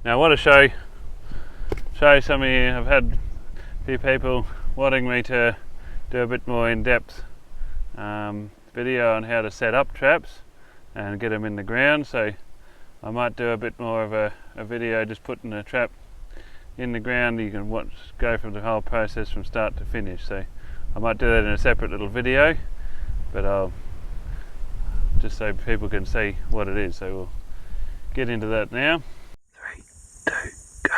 Now I want to show some of you. I've had a few people wanting me to do a bit more in-depth video on how to set up traps and get them in the ground, so I might do a bit more of a video just putting a trap in the ground. You can go from the whole process from start to finish, so I might do that in a separate little video, but I'll just so people can see what it is. So we'll get into that now. 3, 2, go.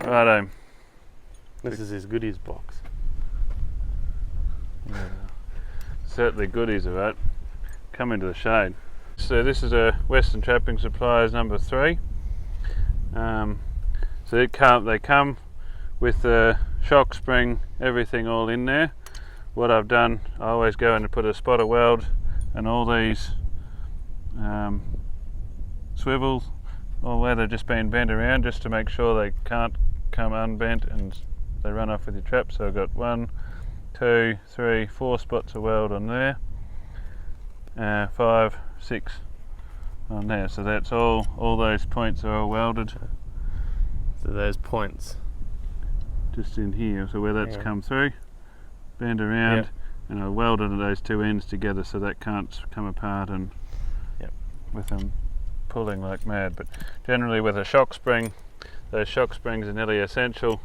Righto. This is his goodies box. Certainly goodies of it. Come into the shade. So this is a Western Trapping Supplies number 3. So they come with the shock spring, everything all in there. What I've done, I always go in and put a spotter weld and all these swivels, or where they've just been bent around, just to make sure they can't come unbent and they run off with your trap. So I've got 1, 2, 3, 4 spots of weld on there, 5, 6 on there. So that's all those points are all welded. So those points Just in here, so where that's come through, bend around, and I welded those two ends together so that can't come apart and with them pulling like mad. But generally with a shock spring, those shock springs are nearly essential.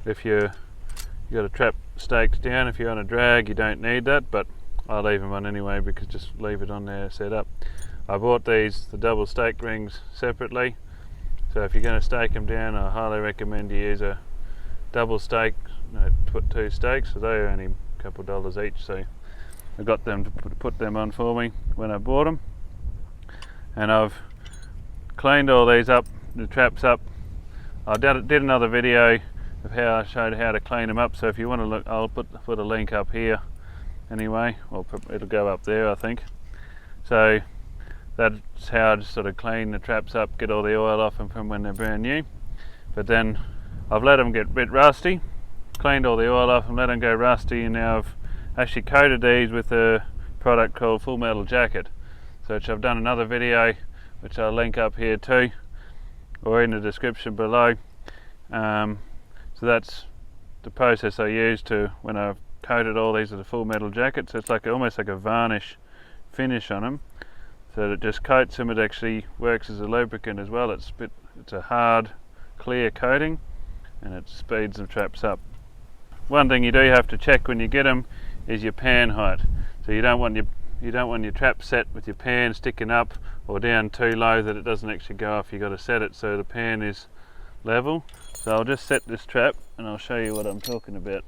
If you got a trap staked down, if you're on a drag, you don't need that, but I leave them on anyway because just leave it on there set up. I bought the double stake rings separately, so if you're going to stake them down, I highly recommend you use a double stake, put 2 stakes, so they're only a couple dollars each. So I got them to put them on for me when I bought them, and I've cleaned all these up, the traps up. I did another video of how I showed how to clean them up, so if you want to look, I'll put a link up here anyway, or it'll go up there I think. So that's how I just sort of clean the traps up, get all the oil off them from when they're brand new. But then I've let them get a bit rusty, cleaned all the oil off and let them go rusty, and now I've actually coated these with a product called Full Metal Jacket, so which I've done another video which I'll link up here too, or in the description below. So that's the process I use to when I've coated all these with a Full Metal Jacket. So it's like almost like a varnish finish on them, so that it just coats them. It actually works as a lubricant as well. It's a hard, clear coating, and it speeds the traps up. One thing you do have to check when you get them is your pan height. So you don't want your trap set with your pan sticking up or down too low that it doesn't actually go off. You've got to set it so the pan is level. So I'll just set this trap and I'll show you what I'm talking about.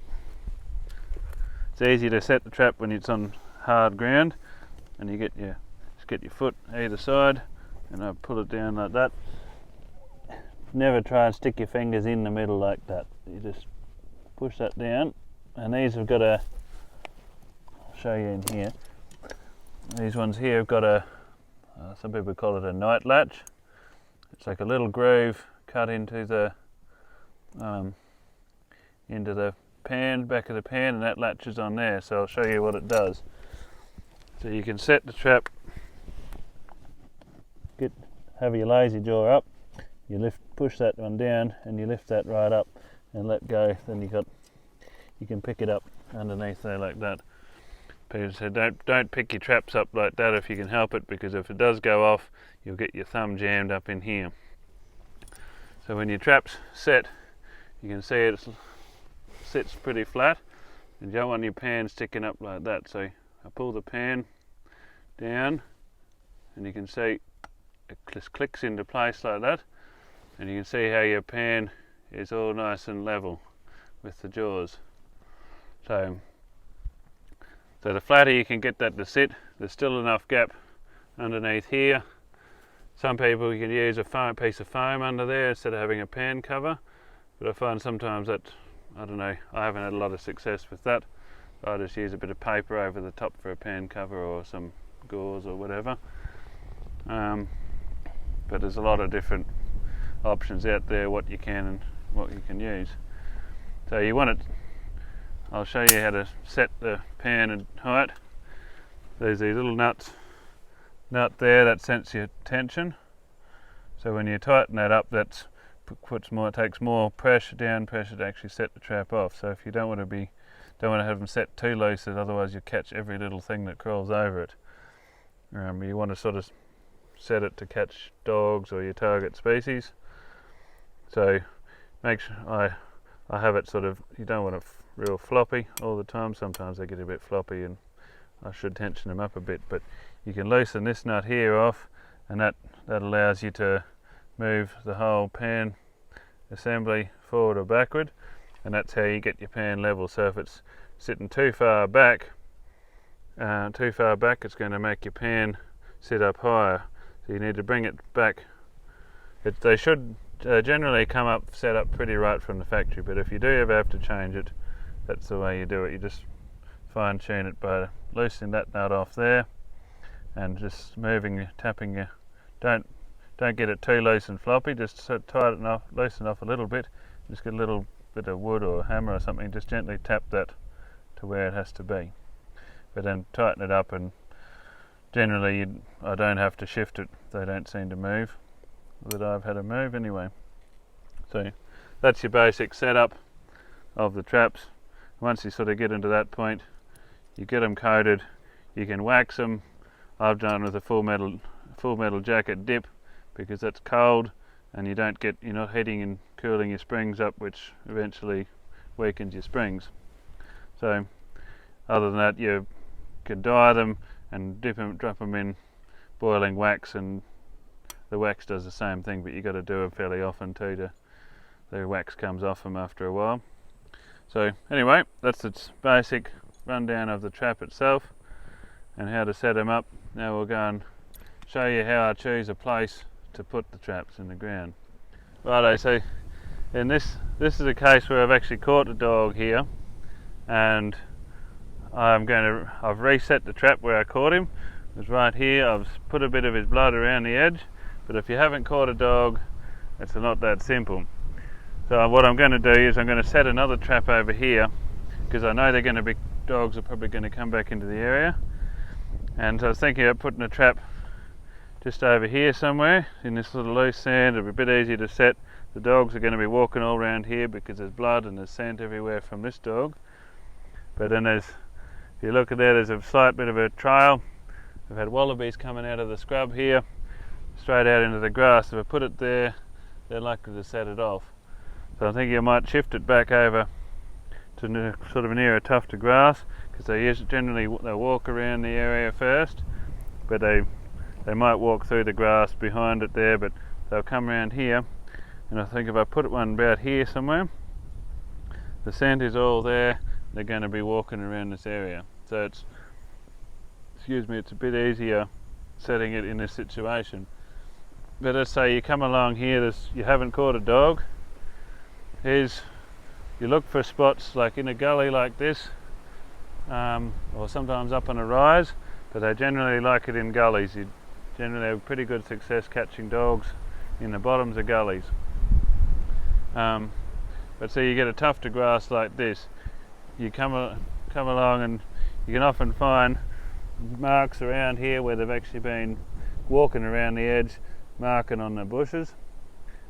It's easy to set the trap when it's on hard ground, and you get your foot either side, and I pull it down like that. Never try and stick your fingers in the middle like that. You just push that down, and these have got a, I'll show you in here, these ones here have got a, some people call it a night latch. It's like a little groove cut into the pan, back of the pan, and that latches on there. So I'll show you what it does. So you can set the trap, have your lazy jaw up, you push that one down, and you lift that right up and let go. Then you can pick it up underneath there like that. People say don't pick your traps up like that if you can help it, because if it does go off, you'll get your thumb jammed up in here. So when your trap's set, you can see it sits pretty flat, and you don't want your pan sticking up like that. So I pull the pan down, and you can see it just clicks into place like that, and you can see how your pan is all nice and level with the jaws. So the flatter you can get that to sit, there's still enough gap underneath here. Some people can use a piece of foam under there instead of having a pan cover, but I find sometimes that, I don't know, I haven't had a lot of success with that. I just use a bit of paper over the top for a pan cover, or some gauze or whatever. But there's a lot of different options out there, what you can and what you can use. So you want it, I'll show you how to set the pan and height. There's these little nut there that sense your tension. So when you tighten that up, that takes more pressure to actually set the trap off. So if you don't want to have them set too loose, otherwise you'll catch every little thing that crawls over it. You want to sort of set it to catch dogs or your target species. So make sure I have it sort of, you don't want it real floppy all the time. Sometimes they get a bit floppy and I should tension them up a bit, but you can loosen this nut here off, and that allows you to move the whole pan assembly forward or backward, and that's how you get your pan level. So if it's sitting too far back, it's going to make your pan sit up higher. So you need to bring it back. They should generally come up set up pretty right from the factory, but if you do ever have to change it, that's the way you do it. You just fine tune it by loosening that nut off there and just tapping your, don't get it too loose and floppy, just tighten it off, loosen off a little bit, just get a little bit of wood or a hammer or something, just gently tap that to where it has to be, but then tighten it up, and generally I don't have to shift it, they don't seem to move, that I've had to move anyway. So that's your basic setup of the traps. Once you sort of get into that point, you get them coated, you can wax them. I've done with a full metal jacket dip, because that's cold and you're not heating and cooling your springs up, which eventually weakens your springs. So other than that, you can dye them and drop them in boiling wax, and the wax does the same thing, but you got to do it fairly often too, the wax comes off them after a while. So anyway, that's its basic rundown of the trap itself and how to set them up. Now we'll go and show you how I choose a place to put the traps in the ground. Righto, so in this is a case where I've actually caught a dog here, and I've reset the trap where I caught him. It was right here. I've put a bit of his blood around the edge, but if you haven't caught a dog, it's not that simple. So what I'm going to do is I'm going to set another trap over here, because I know dogs are probably going to come back into the area, and so I was thinking of putting a trap just over here somewhere in this little loose sand. It'll be a bit easier to set. The dogs are going to be walking all around here because there's blood and there's scent everywhere from this dog. But then if you look at there, there's a slight bit of a trail. I've had wallabies coming out of the scrub here, straight out into the grass. If I put it there, they're likely to set it off. So I think you might shift it back over to sort of near a tuft of grass, because they'll walk around the area first, but they might walk through the grass behind it there, but they'll come around here. And I think if I put one about here somewhere, the scent is all there, they're going to be walking around this area. So it's a bit easier setting it in this situation. But let's say you come along here, you haven't caught a dog. You look for spots like in a gully like this, or sometimes up on a rise, but they generally like it in gullies. You generally have pretty good success catching dogs in the bottoms of gullies. But so you get a tuft of grass like this, you come along and you can often find marks around here where they've actually been walking around the edge, marking on the bushes.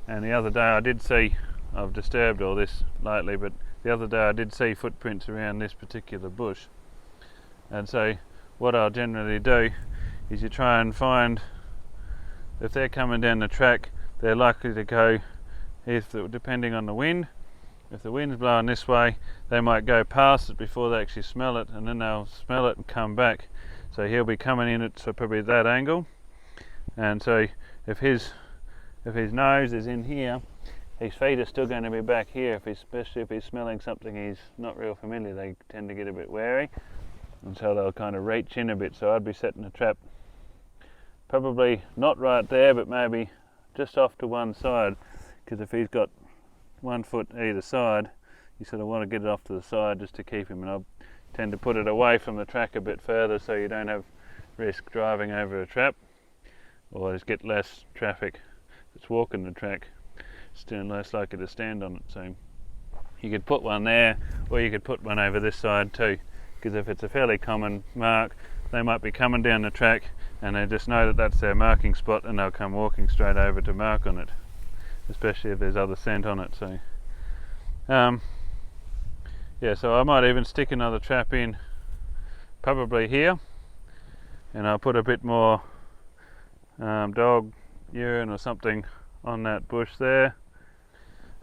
And the other day I've disturbed all this lately, but the other day I did see footprints around this particular bush. And so what I'll generally do is you try and find, if they're coming down the track, they're likely to go, depending on the wind, if the wind's blowing this way, they might go past it before they actually smell it, and then they'll smell it and come back. So he'll be coming in at probably that angle, and so if his nose is in here, his feet are still going to be back here, especially if he's smelling something he's not real familiar. They tend to get a bit wary, and so they'll kind of reach in a bit. So I'd be setting a trap probably not right there, but maybe just off to one side, because if he's got 1 foot either side, you sort of want to get it off to the side just to keep him. And I'll tend to put it away from the track a bit further, so you don't have risk driving over a trap, or just get less traffic that's walking the track. still less likely to stand on it. So you could put one there, or you could put one over this side too, because if it's a fairly common mark, they might be coming down the track and they just know that that's their marking spot, and they'll come walking straight over to mark on it, especially if there's other scent on it. So yeah, so I might even stick another trap in probably here, and I'll put a bit more dog urine or something on that bush there.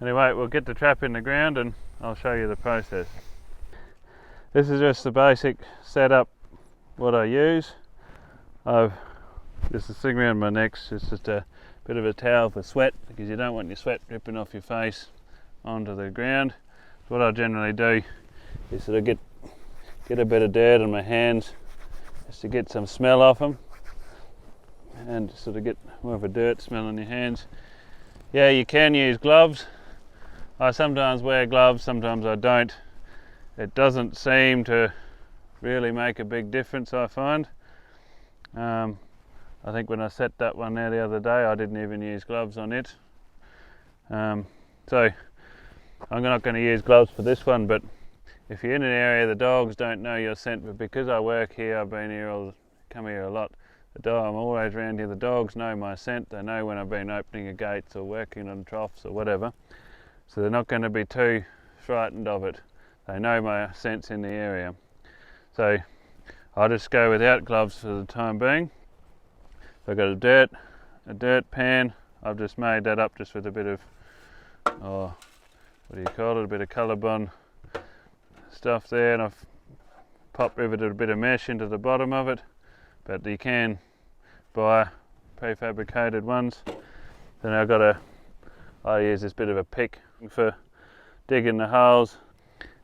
Anyway, we'll get the trap in the ground and I'll show you the process. This is just the basic setup, what I use. This is thing around my neck, it's just a bit of a towel for sweat, because you don't want your sweat dripping off your face onto the ground. So what I generally do is sort of get a bit of dirt on my hands, just to get some smell off them, and sort of get more of a dirt smell on your hands. Yeah, you can use gloves. I sometimes wear gloves, sometimes I don't. It doesn't seem to really make a big difference, I find. I think when I set that one there the other day, I didn't even use gloves on it. So I'm not going to use gloves for this one, but if you're in an area the dogs don't know your scent, but because I work here, I've been here, come here a lot, I'm always around here, the dogs know my scent, they know when I've been opening a gates or working on troughs or whatever, so they're not going to be too frightened of it. They know my scent's in the area. So I'll just go without gloves for the time being. So I've got a dirt pan. I've just made that up just with a bit of, what do you call it, a bit of Colorbond stuff there, and I've riveted a bit of mesh into the bottom of it, but you can buy prefabricated ones. Then I use this bit of a pick for digging the holes.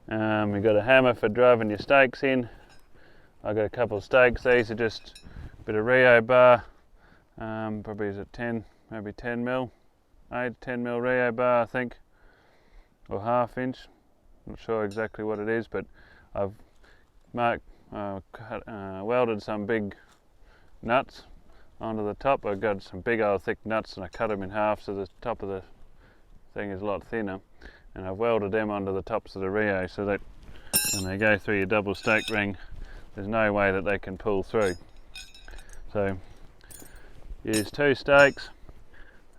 You've got a hammer for driving your stakes in. I've got a couple of stakes. These are just a bit of Rio bar, probably is it 10, maybe 10 mil, 10 mil Rio bar I think, or ½ inch. Not sure exactly what it is, but I've welded some big nuts onto the top. I've got some big old thick nuts and I cut them in half so the top of the thing is a lot thinner, and I've welded them onto the tops of the Rio so that when they go through your double stake ring, there's no way that they can pull through. So use 2 stakes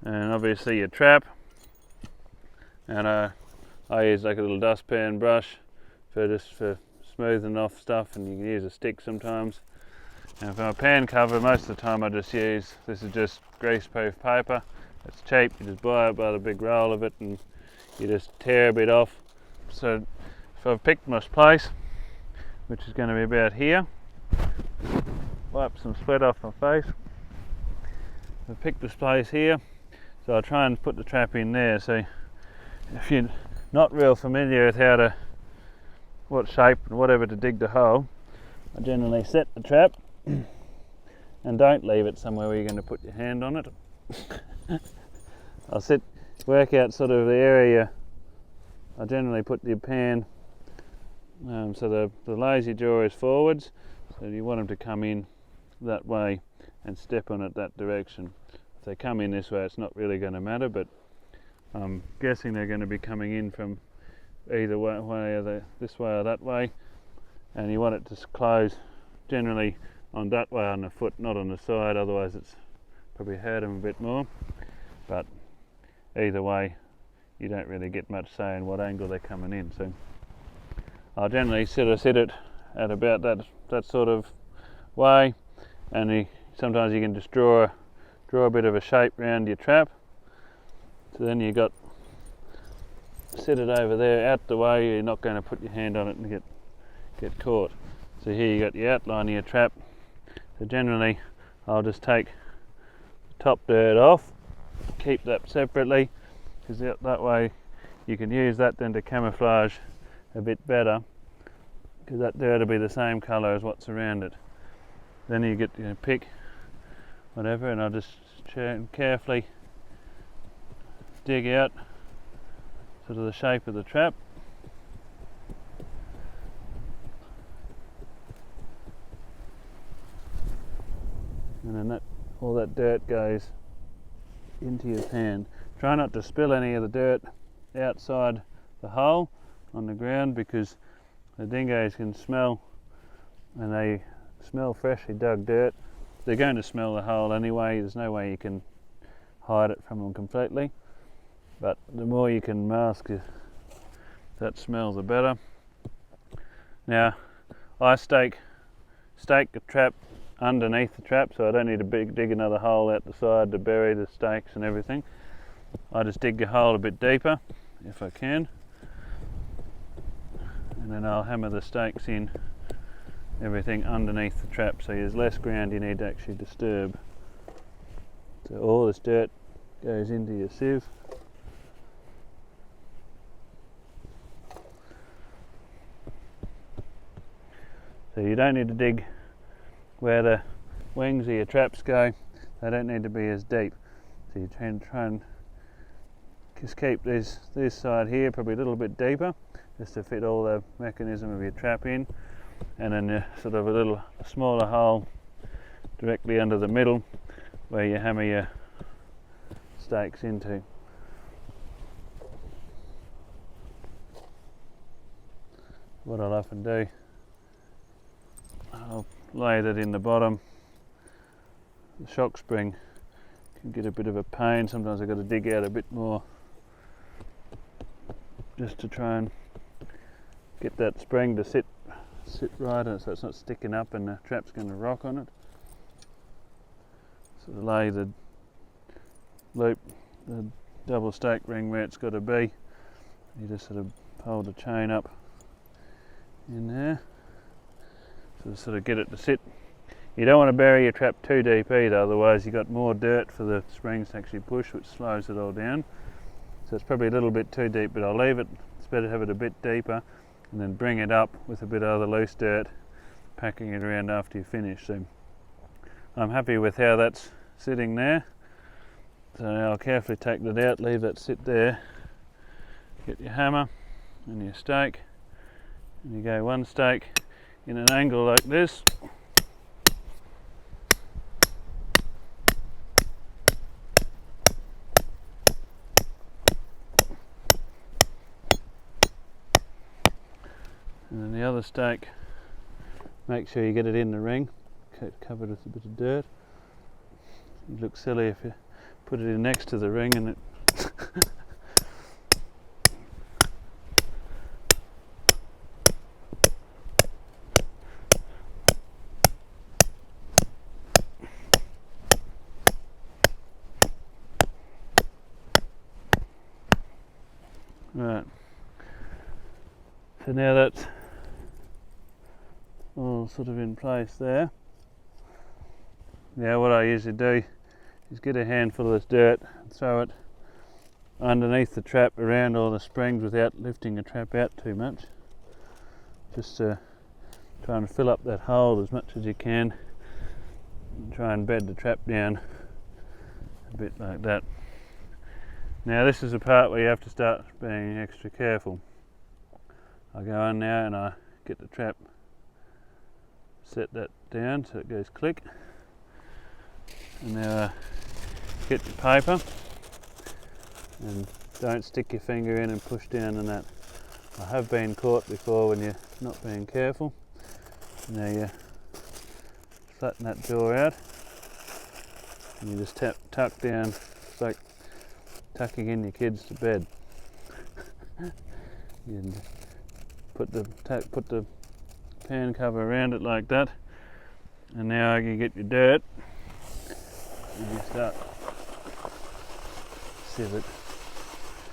and obviously your trap, and I use like a little dustpan brush for smoothing off stuff, and you can use a stick sometimes. And for my pan cover, most of the time I just use, this is just greaseproof paper. It's cheap, you just buy it by the big roll of it and you just tear a bit off. So I've picked my place, which is going to be about here. Wipe some sweat off my face. I've picked this place here, so I'll try and put the trap in there. So if you're not real familiar with what shape and whatever to dig the hole, I generally set the trap and don't leave it somewhere where you're going to put your hand on it. I'll work out sort of the area. I generally put the pan so the lazy jaw is forwards, so you want them to come in that way and step on it that direction. If they come in this way, it's not really going to matter, but I'm guessing they're going to be coming in from either way, this way or that way, and you want it to close generally on that way on the foot, not on the side, otherwise it's probably hurt them a bit more. But either way, you don't really get much say in what angle they're coming in. So I'll generally sit it at about that sort of way, and sometimes you can just draw a bit of a shape around your trap. So then sit it over there out the way, you're not going to put your hand on it and get caught. So here you got the outline of your trap. So generally I'll just take the top dirt off, keep that separately, because that way you can use that then to camouflage a bit better, because that dirt will be the same colour as what's around it. Then you get pick whatever, and I'll just carefully dig out sort of the shape of the trap. And then all that dirt goes into your pan. Try not to spill any of the dirt outside the hole on the ground, because the dingoes can smell, and they smell freshly dug dirt. They're going to smell the hole anyway. There's no way you can hide it from them completely, but the more you can mask that smell, the better. Now I stake the trap underneath the trap, so I don't need to dig another hole out the side to bury the stakes and everything. I just dig the hole a bit deeper if I can, and then I'll hammer the stakes in, everything underneath the trap, so there's less ground you need to actually disturb. So all this dirt goes into your sieve. So you don't need to dig where the wings of your traps go. They don't need to be as deep. So you try and just keep this side here probably a little bit deeper, just to fit all the mechanism of your trap in, and then sort of a smaller hole directly under the middle where you hammer your stakes into. What I'll often do, I'll lay that in the bottom. The shock spring can get a bit of a pain. Sometimes I've got to dig out a bit more just to try and get that spring to sit right, so it's not sticking up and the trap's going to rock on it. So lay the loop, the double stake ring where it's got to be. You just sort of hold the chain up in there, so sort of get it to sit. You don't want to bury your trap too deep either, otherwise you've got more dirt for the springs to actually push, which slows it all down. So it's probably a little bit too deep, but I'll leave it. It's better to have it a bit deeper, and then bring it up with a bit of other loose dirt, packing it around after you finish. So I'm happy with how that's sitting there. So now I'll carefully take that out, leave that sit there. Get your hammer and your stake, and you go one stake in an angle like this. And then the other stake, make sure you get it in the ring, covered with a bit of dirt. You'd look silly if you put it in next to the ring and it Right, so now that's all sort of in place there. Now what I usually do is get a handful of this dirt and throw it underneath the trap around all the springs without lifting the trap out too much. Just to try and fill up that hole as much as you can, and try and bed the trap down a bit like that. Now this is the part where you have to start being extra careful. I go on now and I get the trap, set that down so it goes click, and now get your paper and don't stick your finger in and push down on that. I have been caught before when you're not being careful. Now you flatten that jaw out and you just tuck down. It's like tucking in your kids to bed. You put the pan cover around it like that, and now you get your dirt and you start sieve it,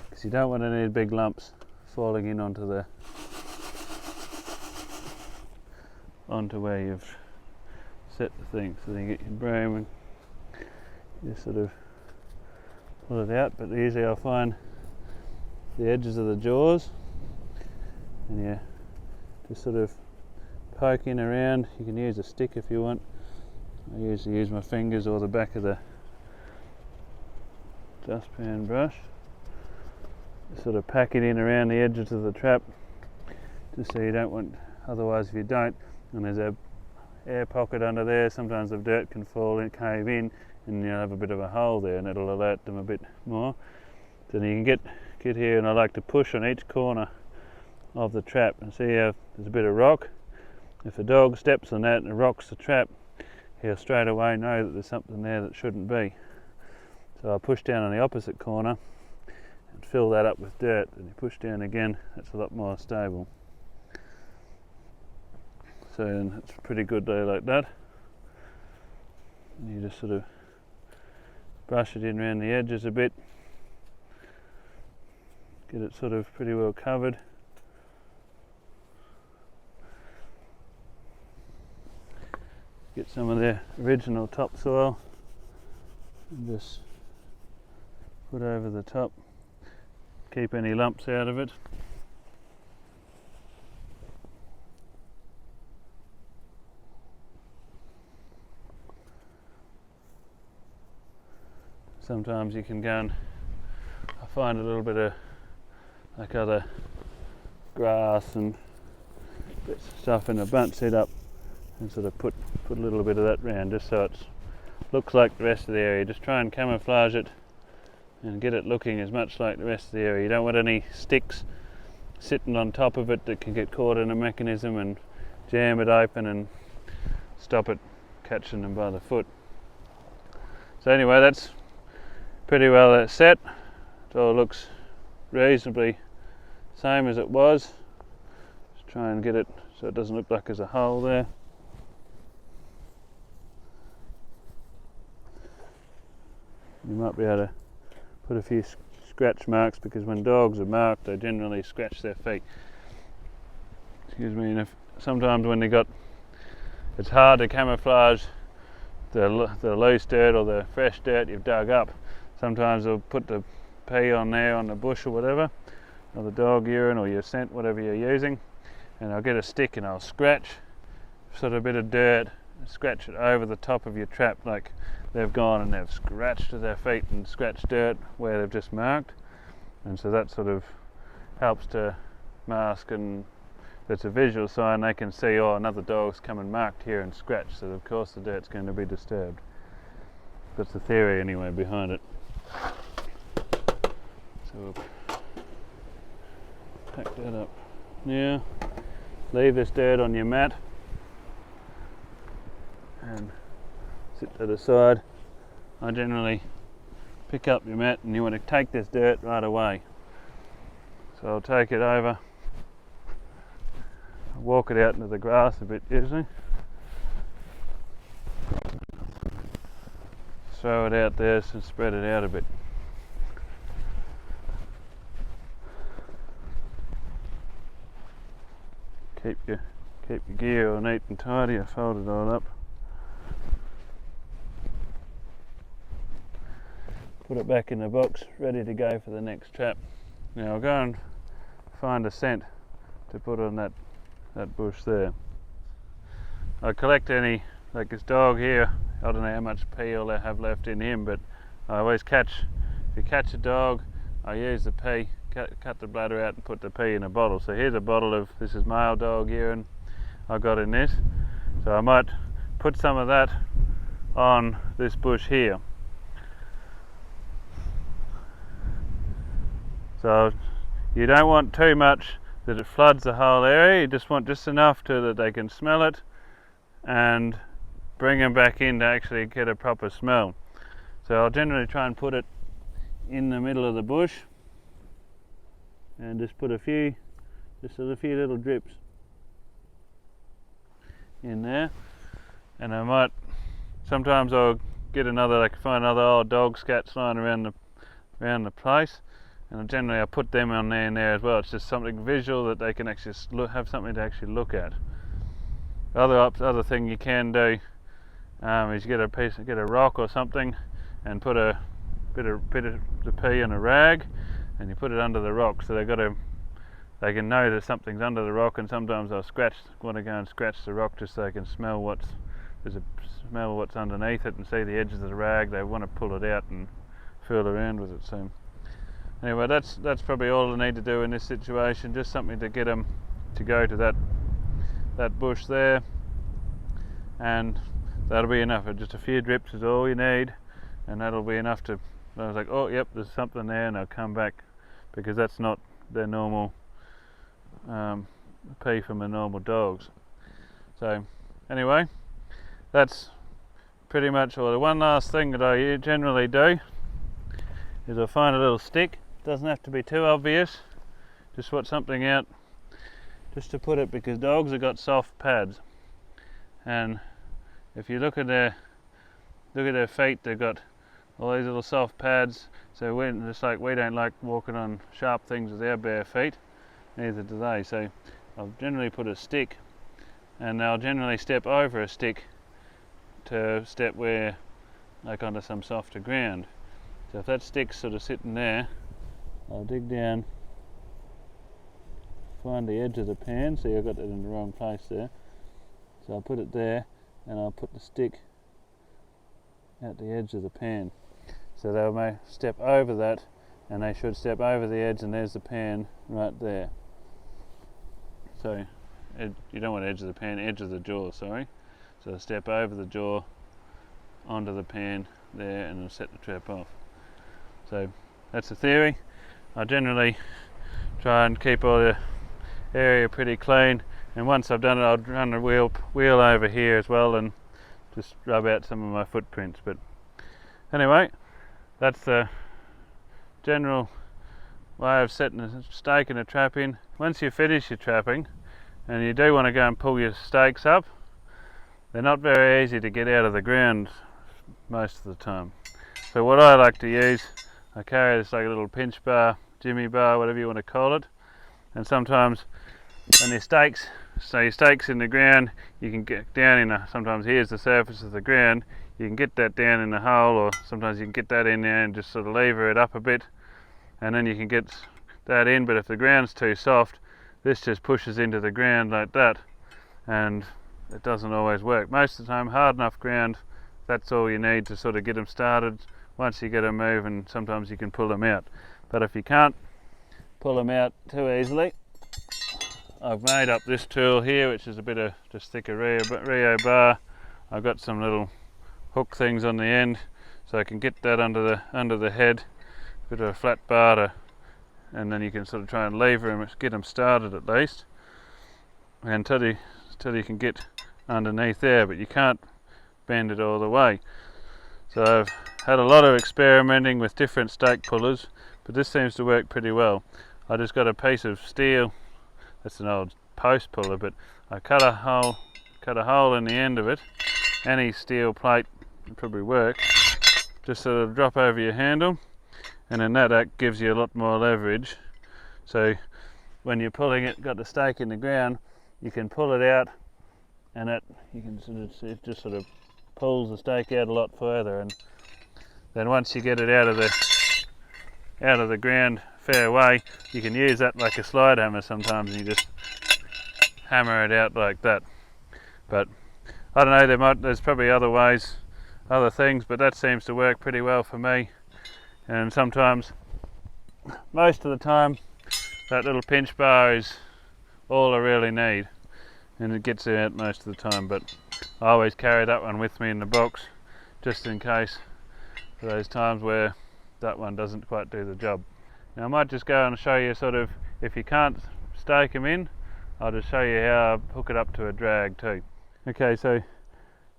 because you don't want any big lumps falling in onto where you've set the thing. So then you get your broom and you sort of pull it out, but usually I'll find the edges of the jaws and you just sort of poke in around. You can use a stick if you want. I usually use my fingers or the back of the dustpan brush. Just sort of pack it in around the edges of the trap, just so you don't want, otherwise if you don't, and there's a air pocket under there, sometimes the dirt can fall and cave in and you'll have a bit of a hole there, and it'll alert them a bit more. Then you can get here, and I like to push on each corner of the trap and see how there's a bit of rock. If a dog steps on that and it rocks the trap, he'll straight away know that there's something there that shouldn't be. So I push down on the opposite corner and fill that up with dirt, and you push down again, that's a lot more stable. So it's pretty good there like that. And you just sort of brush it in around the edges a bit, get it sort of pretty well covered. Get some of the original topsoil and just put over the top, keep any lumps out of it. Sometimes you can go and I find a little bit of like other grass and bits of stuff in a bunch, set up and sort of put a little bit of that round just so it looks like the rest of the area. Just try and camouflage it and get it looking as much like the rest of the area. You don't want any sticks sitting on top of it that can get caught in a mechanism and jam it open and stop it catching them by the foot. So anyway, that's pretty well set. It all looks reasonably same as it was. Just try and get it so it doesn't look like there's a hole there. You might be able to put a few scratch marks, because when dogs are marked they generally scratch their feet. Excuse me. And sometimes when it's hard to camouflage the loose dirt or the fresh dirt you've dug up. Sometimes they'll put the pee on there on the bush or whatever, or the dog urine or your scent, whatever you're using, and I'll get a stick and I'll scratch sort of a bit of dirt, scratch it over the top of your trap, like they've gone and they've scratched to their feet and scratched dirt where they've just marked, and so that sort of helps to mask, and it's a visual sign. They can see, oh, another dog's come and marked here and scratched, so of course the dirt's going to be disturbed. That's the theory anyway behind it. So we'll pack that up now. Leave this dirt on your mat and sit to the side. I generally pick up your mat, and you want to take this dirt right away. So I'll take it over, walk it out into the grass a bit usually, throw it out there and spread it out a bit. Keep your gear all neat and tidy. I fold it all up. Put it back in the box, ready to go for the next trap. Now I'll go and find a scent to put on that bush there. I collect any, like this dog here, I don't know how much pee I have left in him, but I always if you catch a dog, I use the pee, cut the bladder out and put the pee in a bottle. So here's a bottle of, this is male dog urine I got in this. So I might put some of that on this bush here. So you don't want too much that it floods the whole area. You just want just enough that they can smell it and bring them back in to actually get a proper smell. So I'll generally try and put it in the middle of the bush and just put a few little drips in there. And I might, sometimes I'll get find another old dog scats lying around the place, and generally I put them on there and there as well. It's just something visual that they can actually have something to actually look at. Other thing you can do is get a rock or something and put a bit of the pee in a rag, and you put it under the rock, so they can know that something's under the rock. And sometimes they'll want to go and scratch the rock just so they can smell what's underneath it and see the edges of the rag. They want to pull it out and feel around with it. So anyway, that's probably all I need to do in this situation. Just something to get them to go to that bush there, and that'll be enough. Just a few drips is all you need. and that'll be enough to, I was like, oh yep, there's something there, and they'll come back, because that's not their normal pee from the normal dogs. So anyway, that's pretty much all. The one last thing that I generally do is I find a little stick. Doesn't have to be too obvious, just put something out just to put it, because dogs have got soft pads, and if you look at their feet, they've got all these little soft pads. So just like we don't like walking on sharp things with our bare feet, neither do they. So I'll generally put a stick, and they'll generally step over a stick to step where, like onto some softer ground. So if that stick's sort of sitting there, I'll dig down, find the edge of the pan. See, I've got that in the wrong place there. So I'll put it there, and I'll put the stick at the edge of the pan. So they may step over that, and they should step over the edge, and there's the pan right there. So you don't want edge of the pan, edge of the jaw, sorry. So step over the jaw onto the pan there, and it'll set the trap off. So that's the theory. I generally try and keep all the area pretty clean, and once I've done it, I'll run the wheel over here as well and just rub out some of my footprints. But anyway, that's the general way of setting a stake and a trap in. Once you finish your trapping, and you do want to go and pull your stakes up, they're not very easy to get out of the ground most of the time. So what I like to use, I carry this like a little pinch bar, jimmy bar, whatever you want to call it, and sometimes when your stakes in the ground, you can get down in sometimes here's the surface of the ground, you can get that down in the hole, or sometimes you can get that in there and just sort of lever it up a bit, and then you can get that in. But if the ground's too soft, this just pushes into the ground like that, and it doesn't always work. Most of the time, hard enough ground, that's all you need to sort of get them started. Once you get them moving, sometimes you can pull them out. But if you can't pull them out too easily, I've made up this tool here, which is a bit of just thicker Rio bar. I've got some little hook things on the end, so I can get that under the head, bit of a flat bar, and then you can sort of try and lever them, get them started at least, until you can get underneath there, but you can't bend it all the way. So I've had a lot of experimenting with different stake pullers, but this seems to work pretty well. I just got a piece of steel, that's an old post puller, but I cut a hole in the end of it. Any steel plate would probably work. Just sort of drop over your handle, and then that gives you a lot more leverage. So when you're pulling it, got the stake in the ground, you can pull it out, and you can sort of see it just sort of pulls the stake out a lot further. And then once you get it out of the ground fair way, you can use that like a slide hammer sometimes, and you just hammer it out like that. But I don't know, there's probably other ways, other things, but that seems to work pretty well for me. And sometimes, most of the time, that little pinch bar is all I really need, and it gets out most of the time. But I always carry that one with me in the box, just in case for those times where that one doesn't quite do the job. Now I might just go and show you sort of, if you can't stake them in, I'll just show you how I hook it up to a drag too. Okay, so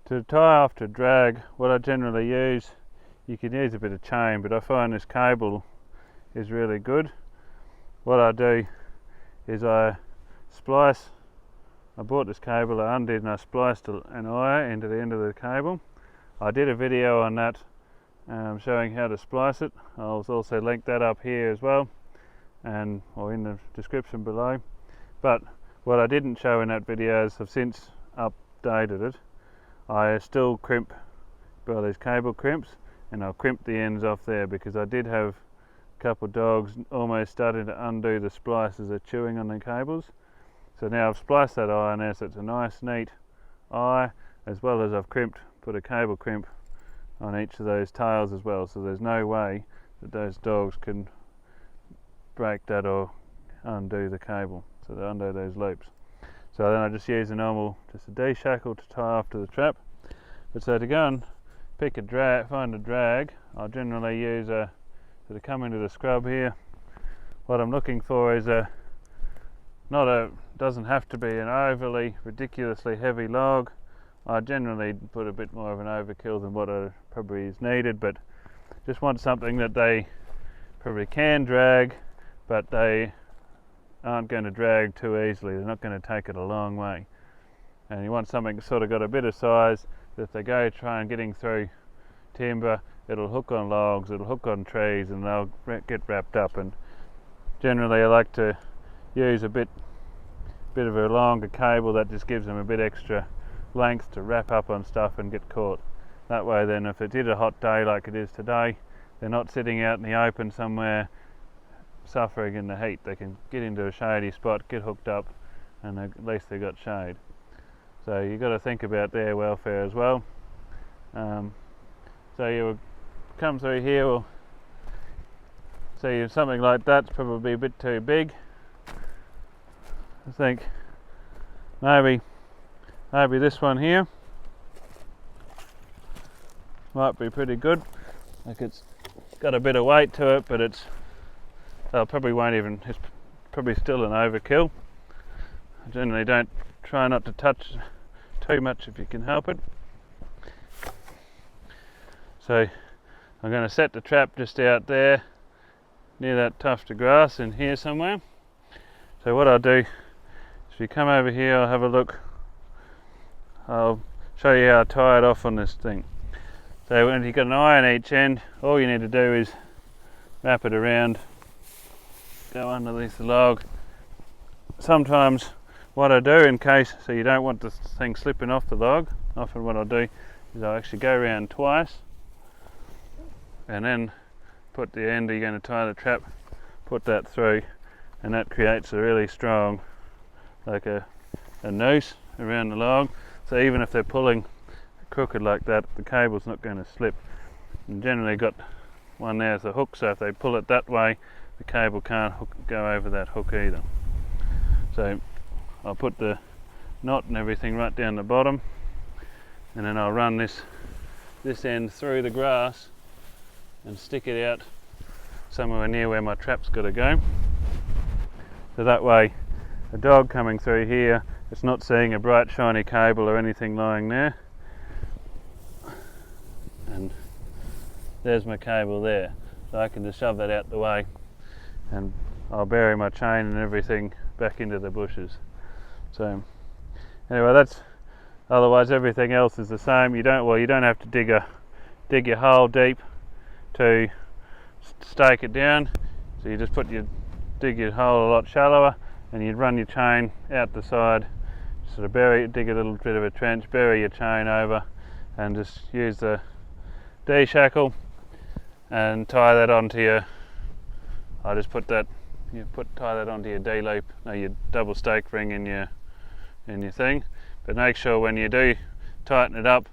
to tie off to drag, what I generally use, you can use a bit of chain, but I find this cable is really good. What I do is I bought this cable, I undid and I spliced an wire into the end of the cable. I did a video on that showing how to splice it. I'll also link that up here as well, or in the description below. But what I didn't show in that video is I've since updated it. I still crimp by these cable crimps, and I'll crimp the ends off there, because I did have a couple of dogs almost starting to undo the splice as they're chewing on the cables. So now I've spliced that eye in there, so it's a nice neat eye, as well as I've put a cable crimp on each of those tails as well, so there's no way that those dogs can break that or undo the cable, so they undo those loops. So then I just use just a D-shackle to tie off to the trap. But so to go and pick a drag, find a drag, I'll generally use a, to come into the scrub here. What I'm looking for is doesn't have to be an overly ridiculously heavy log. I generally put a bit more of an overkill than what probably is needed, but just want something that they probably can drag, but they aren't going to drag too easily. They're not going to take it a long way. And you want something that's sort of got a bit of size that if they go try and getting through timber, it'll hook on logs, it'll hook on trees, and they'll get wrapped up. And generally I like to use a bit of a longer cable that just gives them a bit extra length to wrap up on stuff and get caught. That way then if it did a hot day like it is today, they're not sitting out in the open somewhere suffering in the heat. They can get into a shady spot, get hooked up, and at least they've got shade. So you've got to think about their welfare as well. So you will come through here, we'll see something like that's probably a bit too big. I think maybe this one here might be pretty good. Like it's got a bit of weight to it, but it's probably still an overkill. I generally try not to touch too much if you can help it. So I'm going to set the trap just out there near that tuft of grass in here somewhere. So what I'll do is, if you come over here, I'll have a look. I'll show you how I tie it off on this thing. So when you've got an eye on each end, all you need to do is wrap it around, go underneath the log. Sometimes what I do, in case, so you don't want the thing slipping off the log, often what I'll do is I'll actually go around twice and then put the end, you're going to tie the trap, put that through, and that creates a really strong, like a noose around the log. So even if they're pulling crooked like that, the cable's not going to slip. And generally got one there as a hook, so if they pull it that way, the cable can't go over that hook either. So I'll put the knot and everything right down the bottom, and then I'll run this end through the grass and stick it out somewhere near where my trap's got to go. So that way a dog coming through here, it's not seeing a bright shiny cable or anything lying there. And there's my cable there, so I can just shove that out the way and I'll bury my chain and everything back into the bushes. So anyway, otherwise everything else is the same. You don't have to dig your hole deep to stake it down. So you just dig your hole a lot shallower, and you'd run your chain out the side, sort of dig a little bit of a trench, bury your chain over, and just use the D-shackle and tie that onto your. I just tie that onto your D-loop, your double stake ring in your thing. But make sure when you do tighten it up,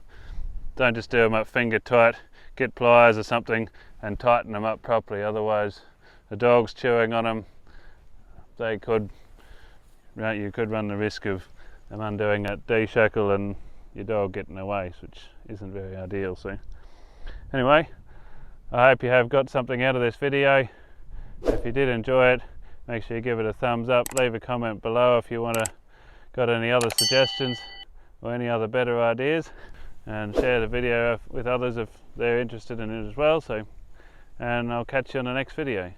don't just do them up finger tight. Get pliers or something and tighten them up properly. Otherwise, the dog's chewing on them. You could run the risk of them undoing that D-shackle and your dog getting away, which isn't very ideal. So anyway, I hope you have got something out of this video. If you did enjoy it, make sure you give it a thumbs up, leave a comment below if you got any other suggestions or any other better ideas, and share the video with others if they're interested in it as well. And I'll catch you on the next video.